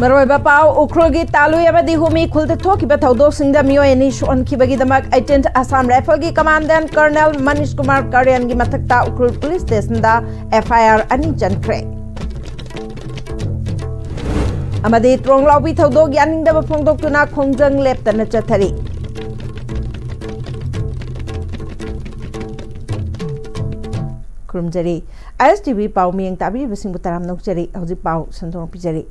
Maroiba pau ukrogi talu yamadi humi khulde thokiba thodok singda miyoi ani shon khibagi damak 18th Assam Rifle gi Commandant Colonel Manish Kumar Karyan gi mathakta ukrul police station da FIR ani jankre amadi tronglaubi thodok yaning da phongdok tuna khongjang leptana chathari kurumjari ISTV pau mieng tabi bising butaram nokjari hoji pau sandong pijari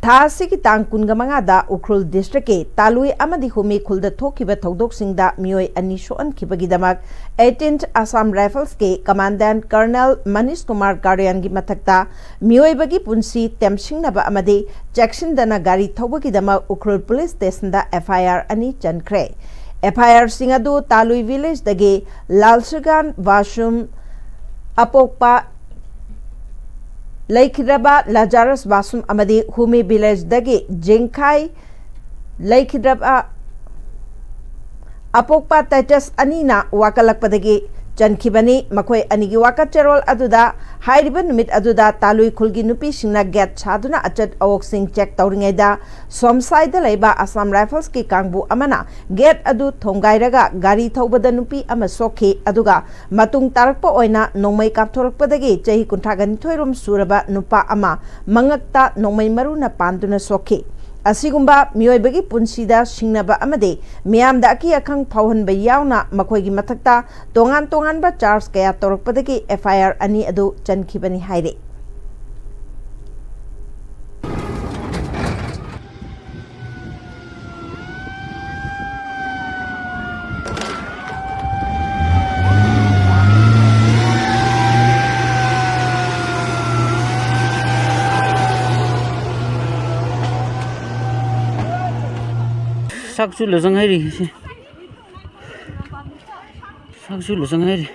Thasi ki tang kunga manga da ukrul district ke talui amadi humi khulda thokiba thodok singda miyoi ani shoan khibagi damak 18th Assam Rifles ke Commandant Colonel Manish Kumar Karyan gi mathakta miyoi bagi punsi temsing naba amadi Jackson dana gari thobagi damak ukrul police station da FIR ani jankre FIR singadu talui village dage Lalsugan Washum Apokpa Laikidraba Lazarus Basum Amadi Humi village dagi Jingkai Laikidraba Apokpa Titus Anina Wakalakpadagi Jankibani Makoi Anigi Waka Cherol Aduda Hairiban Numit Aduda Talui Kulgi Nupi Singna Get Chaduna Achat Awok Sing Check Tauringeda Somsai da Laiba Assam Rifles ki Kangbu Amana Get Adu Thongairaga Gari Thobada Nupi Ama Soke Aduga Matung Tarakpa Oina Nomai Kapthorakpadagi Chahi Kuntagan Thoirum Suraba Nupa Ama Mangakta Nomai Maruna Panduna Soke Asigumba miyoibagi punsida singnaba amade miyamda aki akhang phauhanba yauna makhoi gi mathakta tongan ba charge kaya torokpadagi FIR ani adu chankhibani haire Saksu lusang hari, saksu lusang hari.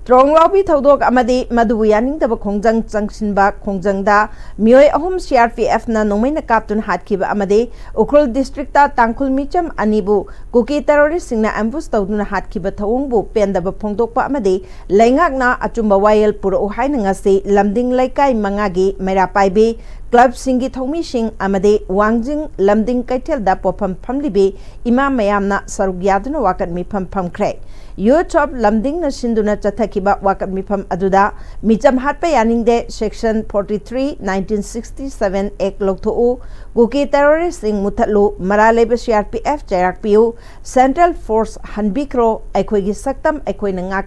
Tronglaubi thodok amadi madubu yaning daba khongjang changsinba khongjangda miyoi ahum CRPF na nongmaina kaptun hatkiba amadi ukrul district ta tangkhul micham anibu kuki terrorist singna ambush tawduna hatkiba thawungbu pendaba phongdokpa amadi laingakna achumba wayel puro haina ngasi lamding laikai mangagi mera paibe club singi thongmi sing amade wangjing lamding kaitel da pofam phamlibe imam mayamna saruk yaduna wakat mi pham kre youth of lamding na sinduna chathakiba wakat mi pham aduda micham hatpa yaning de section 43 1967 ek loktho guki terrorist sing muthalu maraleba CRPF chairak piu central force hanbikro aikhoigi saktam aikhoina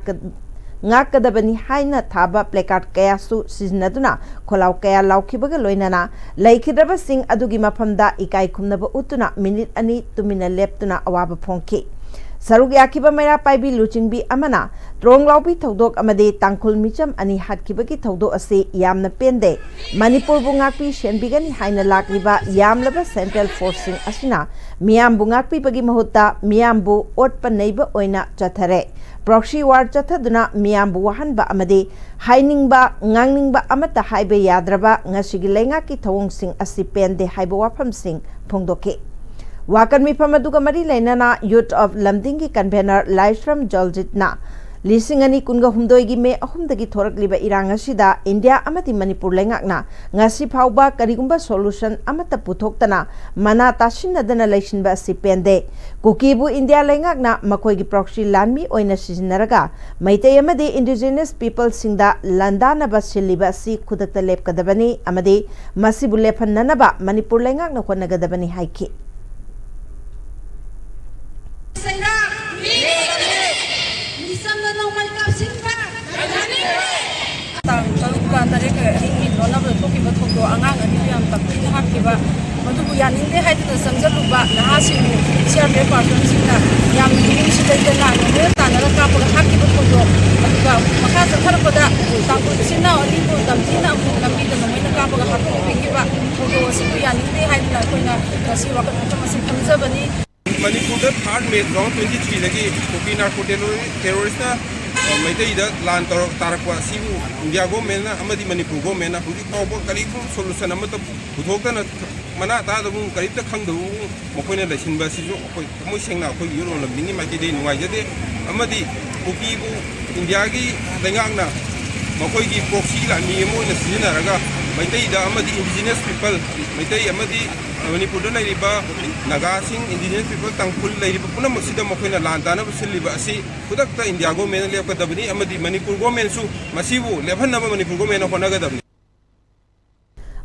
ngakadabani haina thaba placard kaya su siznaduna kholau kaya laukibaga loinana laikhidraba sing adugi maphamda ikai khumnaba utuna minute ani tumina leptuna awaba phongki saruk yakiba mera paibi luchingbi amana tronglaubi thodok amade tangkhul micham ani hatkibagi thodok ase yamna pende Manipur bungakpi shenbigani haina lakriba yamlaba central forcing asina miyam bungakpi bagi mahutta miyambu otpa neiba oina chathare proxy war chathaduna miyambu wahanba amade hainingba ngangningba amata haibe yadraba ngasigi lengaki thawong sing asi pende haiba wafam sing phongdoke wakan mi phamaduga mari lainana youth of lamding ki convener Laishram Joljitna lisingani kunga humdoi gi me ahumdagi thorakliba irang asida India amati Manipur lengakna ngasi phauba karigumba solution amata puthoktana mana tasinadana laisinba si pende kukibu India lengakna makoi gi proxy lanmi oina sizinaraga maitei amade indigenous people singda landana basiliba si khudata lepkadabani amade masibu lephananaba Manipur lengakna khonagadabani haiki Yaninde haidina samjaluba nahasibu CRP personsina yam incident na ne tanara kapaga hakiba photo aduga makha sakharpada tangul sinna alibu damjina amu lamida namaina kapaga hakiba pingiba photo asibu yaninde haidina koina kasi wakat masi thamjabani Manipur da third May 2023 lagi kopi narco terrorist na maitei da lan tarakwa sibu India government na amadi Manipur government na hundi tawba kali solution amata puthokta na mana ta da bung kali ta khangdu makoina laisinba siju koi mo sengna koi yuro lamdingi maiti de nuai jade amadi kopi bu India gi lengak na मखोई proxy लानी मोइन सिजनरगा मैतैदा अमदी indigenous people Meitei अमदी मणिपुर लेरिबा नागा सिंग indigenous people Tangkhul लेरिबा पुनम सिदा मखोइना लान तानब सिलिबा असि खुदक्ता इंडिया गवर्नमेंट लेपकदबनी अमदी मणिपुर गवर्नमेंट सु मसिबु लेफनब मणिपुर गवर्नमेंट होनगदबनी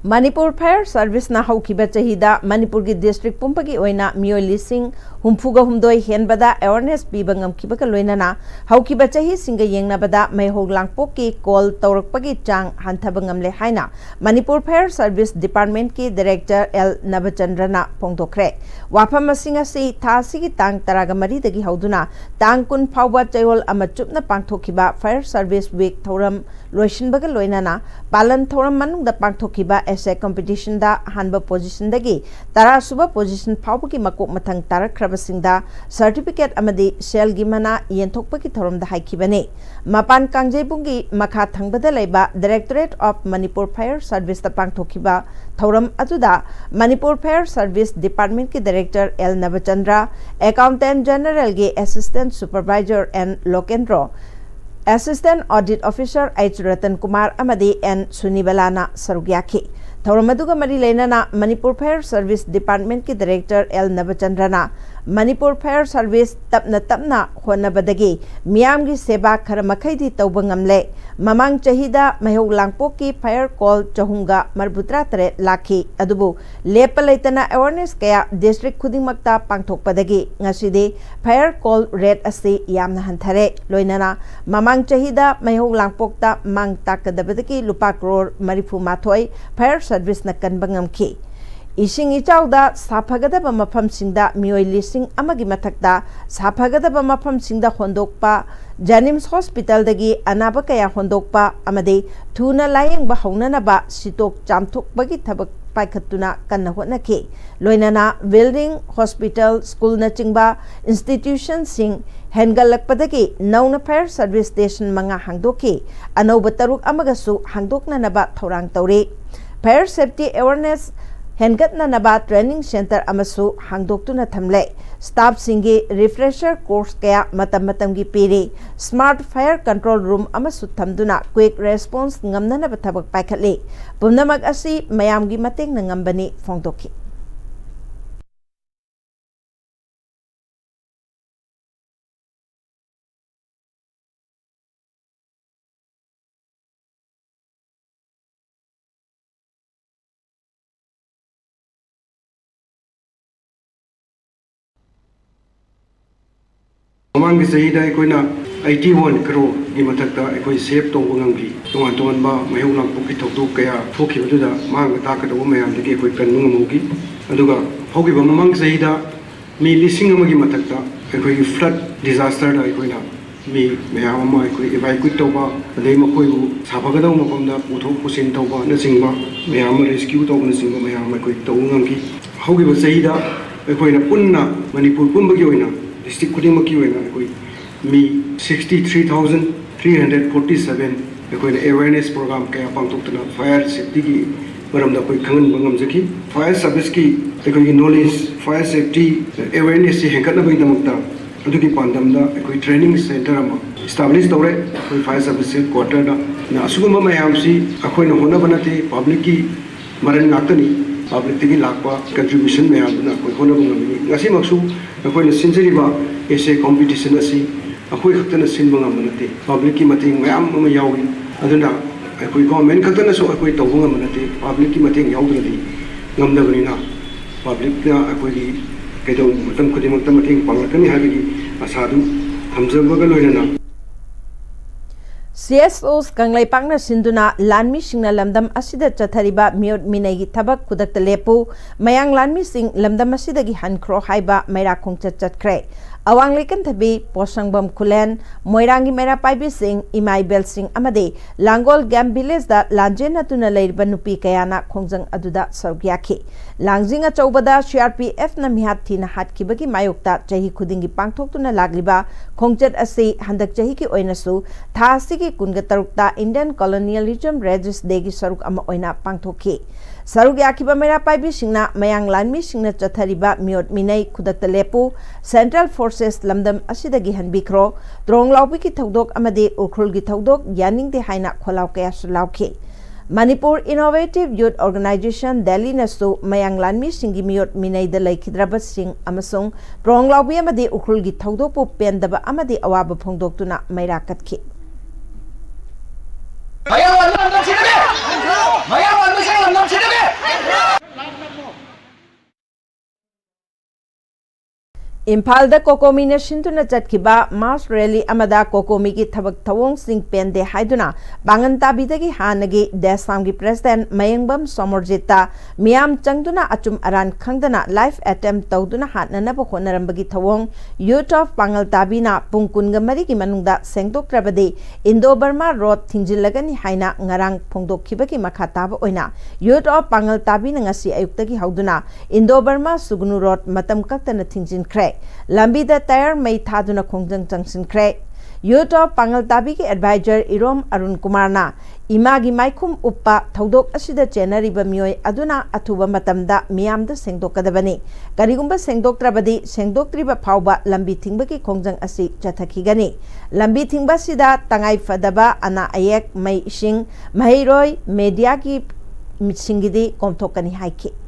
Manipur Fire Service na haukiba chahida Manipur gi district pumpagi oina mioi lising humfuga humdoi henbada awareness piba ngamkiba ka loinana haukiba chahi singa yengna bada maihog langpok ki call tawrakpagi chang hanthaba ngamle haina Manipur Fire Service Department ki Director L Nabachandrana pongdokre wafam asinga si thasi gi tang taraga mari dagi hauduna tang kun phawba chayol ama chupna pangthokiba Fire Service Week thoram loishinbaga loinana palan thoram manungda pangthokiba essay competition da hanba position dagi tara suba position phawbagi makok mathang tarak krabasingda certificate amadi shell gi mana yenthokpagi thoram da haikibane mapan kangjebungi makha thangbada laiba Directorate of Manipur Fire Service da pangthokiba thoram atuda Manipur Fire Service Department ki Director L Navachandra Accountant General gi Assistant Supervisor N Lokendro Assistant Audit Officer H. Ratan Kumar amadi N. Sunibalana Sarugyaki. Thoramaduga Mari Lenana Manipur Fire Service Department ki Director L. Navachandrana Manipur Fire Service tapna honabadagi miyamgi seba kharamakhaydi tawbangamle mamang chahida mahog langpok ki fire call chahunga marbutra tare lakhi adubu lepalaitana awareness kaya district khudingmakta pangthokpadagi ngaside fire call rate asi yamna hanthare loinana mamang chahida mahog langpokta mang takadabadagi lupa crore marifu mathoi fire service na kanbangamki Ising ichauda sapagadaba mafamsingda mioi lising amagi mathakda sapagadaba mafamsingda hondokpa Janims Hospital dagi anaba kaya hondokpa amade thuna layengba haunanaba sitok chamthokbagi thabak paikhatuna kanna hotnake loinana building hospital school na chingba institution sing hengalakpadagi nauna fire service station manga hangdoki anoba taruk amagasu hangdokna naba thorang tawre fire safety awareness Hengatna naba training center amasu hangdoktuna thamle staff singi refresher course kaya matam gi piri smart fire control room amasu thamduna quick response ngamna na bathabak paikhatli pumnamak asi mayam gi mateng na ngambani phongdoki Amang sahida aikoina 81 crore gi mathakta aikoi save tongba ngamgi tongan ba mayong langpok ki thokdok kaya thokhibaduda mang ta ka do mayam digi aikoi kan ngamugi aduga hogi ba mamang sahida mi lising amagi mathakta aikoi flood disaster da aikoina mi mayam ma aikoi evacuate toba adai makoi bu sabagada mapamda puthok pusin toba na singba mayam rescue toba na singba mayam aikoi to ngamgi hogi ba sahida aikoina punna manipur pumbagi oina district khudimaki oina koi mi 63,347 koi awareness program kaya pangtokna fire safety ki maramda koi khangan bangam jaki fire service ki koi knowledge fire safety awareness se hekatna bai damakta adugi pandamda koi training center ama establish tawre koi fire service quarter da na asuguma mayam si akoi na hona banate public ki maran ngakani public tigi lakwa contribution me aduna koi hona bangami ngasi maksu koi na sinjeri ba essay competition asi akoi khaktana sinba ngamanate public ki mating mayam ma yawi aduna koi government khaktana so koi tawbu ngamanate public ki mating yawdradi ngamdabani na public na koi gi kedo matam khudimang tamating panglakani habigi asadu thamjabaga loinana CSOs kanglai pangna sinduna lanmi singna lamdam asida chathariba miot minagi thabak kudakta lepu mayang lanmi sing lamdam asida gi hankro haiba maira khongchat chatkre awang lekan thabi posangbam kulen moirangi mera paibi sing imai bel sing amade langol gam village da lanjena tuna leirba nupi kayana khongjang aduda sargyakhi langjinga chaubada CRPF na mihat thina hatkibagi mayokta chahi khudingi pangthoktuna lagliba khongchat ase handak chahi ki oinasu thasi ki kunga tarukta Indian Colonialism Regis Day gi saruk ama oina pangthokhi Saruk yakiba mera paibi singna mayang lanmi singna chathariba miot minai khudakta lepu Central Forces lamdam asidagi hanbikro drong laubi ki thaudok amade ukrul gi thaudok yaning de haina kholau kaya sulauke Manipur Innovative Youth Organization Delhi nasu mayang lanmi singi miot minai da laikhidraba sing amasung drong laubi amade ukrul gi thaudok pu pendaba amade awaba phongdok tuna maira katki Impal da Kokomi na shintuna chatkiba mass rally amada Kokomi ki thabak thawong sing pende haiduna bangan tabidagi hanagi Desam gi president Mayangbam Somorjita miyam changduna achum aran khangdana life attempt tawduna hatnana ba khonarambagi thawong youth of Pangal tabina pungkun gamari ki manungda sengdok trabadi Indo Burma road thingjilagani haina ngarang phongdok khibagi makhataba oina youth of Pangal tabina ngasi ayuktagi hauduna Indo Burma Sugnu road matam kaktana thingjin kre Lambi da tire may thaduna khongjang changsin kre Youth of Pangal Tabi ki advisor Irom Arun Kumar na imagi maikum uppa thaudok asida chenariba mioi aduna athuba matamda miyamda sengdokadabani karigumba sengdoktrabadi sengdoktriba phauba lambi thingba ki khongjang asi chathakigani lambi thingba sida tangai fadaba ana ayek mai sing mairoi media ki mitsingidi komthokani haiki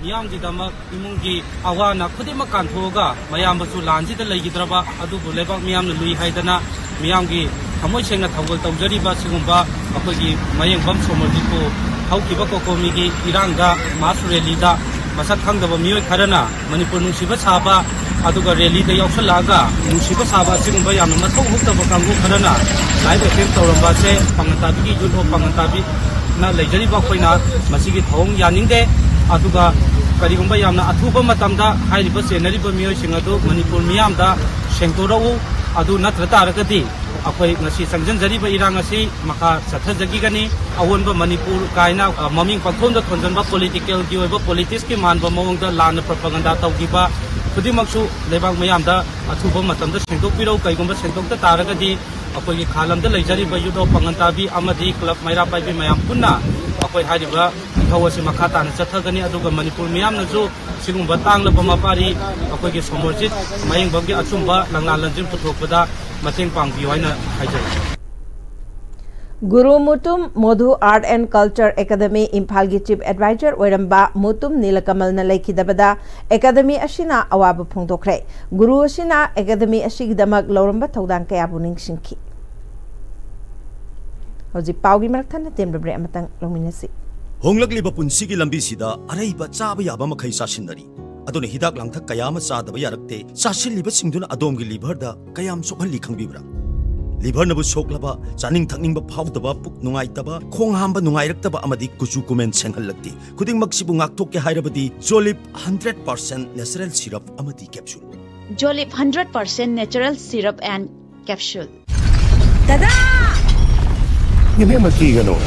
Miyamjidamak imungi awana khudima kanthoga mayambasu lanjida leigidraba adubu lebak miyamna lui haidana miyamgi thamoi sengna thawgal tawjariba sigumba akogi Mayangbam Somorjipu haukiba Kokomigi irangda mass rally da masak khangdaba miyoi kharana Manipur nungsiba saba aduga rally da yausalaga nungsiba saba sigumba yamna mathau huktaba kanggu kharana live attempt tawramba se pangantabigi youth of Pangantabi na leijariba khoina masigi thawong yaningde aduga karigumba yamna athuba matamda hairiba senariba miyoi singadu Manipur miyamda sengtorau adu natra taragadi akhoi ngasi sangjangjariba irang asi maka sathajagigani awonba Manipur kaina maming pakhonda thonjanba political gi oiba politics ki manba mawongda lana propaganda tawgiba khudimaksu lebak mayamda athuba matamda sengtokpirau kaigumba sengtokta taragadi akhoi khalamda leijariba yudo Pangantabi amadi club maira paibi mayam punna akhoi hariba Hawasi makata na chathagani aduga Manipur miyamna ju sigumba tanglaba mapari akoigi Somorjit Mayangbamgi achumba langnalanjin puthokpada mateng pangbiyo haina haijai Guru Mutum Modhu Art and Culture Academy Imphalgi Chief Advisor Oiramba Mutum Nilakamal na laikhidabada Academy asina awaba phongdokre Guru asina Academy asigidamak lauramba thaudang kayabu ningsingki Hoji paugi marakthana tembre amatang lominasi Honglagli punsi lambisida araiba chaba yaba makai sasinari adone hidak langthak kayama chadaba yarakte sasilliba singduna adomgi liver da kayam sokhalli khangbibra liver nabu soklaba chaning thakningba phawdaba puk nungaitaba khong hamba nungairaktaba amadi kuchu kumen senghallakti kuding maksibu ngakthokke hairabadi Jolip 100% natural syrup amadi capsule Jolip 100% natural syrup and capsule Dada Yeme makigano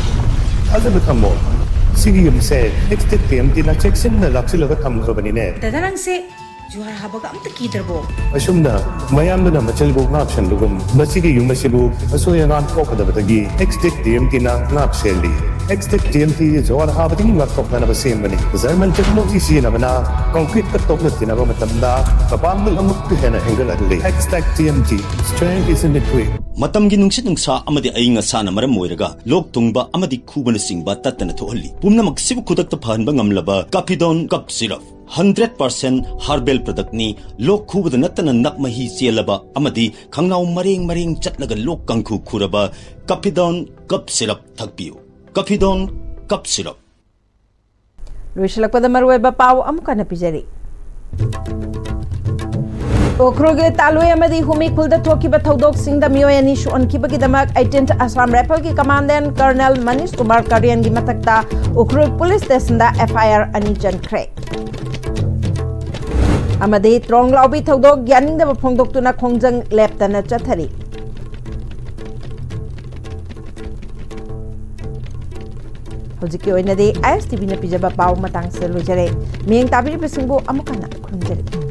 Azab thammo Sige yung se, next time din na check sin na laksilaga thamgo banine. Dadarang se, juhar habaga amta kidarbo. Asum na, mayam na machalbo ngapsan lugum. Masige yung masibu, aso yung antok kada batagi. Next time din na ngapseli. Next time din juhar habaga ngaptok na nabasim bani. Zaman technology siya na mana, concrete katok na tinaba matamda, kapamul ang muktihan na hinggal adli. Next time strength is in the quick. Matamgi nungsit nungsa amadi ayinga sana maram moiraga lok tungba amadi kubana singba tatana thohalli pumna magsibu kudakta phanba ngamlaba Kapidon cup syrup 100% herbal product ni lok khubada natana nakmahi chelaba amadi khangnau mareng chatlaga lok kangkhu khuraba Kapidon cup syrup thakpiu Kapidon cup syrup Luisalakpada maruweba pau amuka na pijari Okroge talwe amadi humi kulda thokiba thodok singda miyoi ani shu onkiba gidamak 18th Assam Rifle ki commandant Colonel Manish Kumar Karian gi matakta Okrog police station da FIR ani jankre amadi trong laubi thodok yaning da phongdok tuna khongjang lepta na chathari hojiki oinadi ISTV na pijaba pau matang se lojare meng tabiri pesingbo amukana khunjari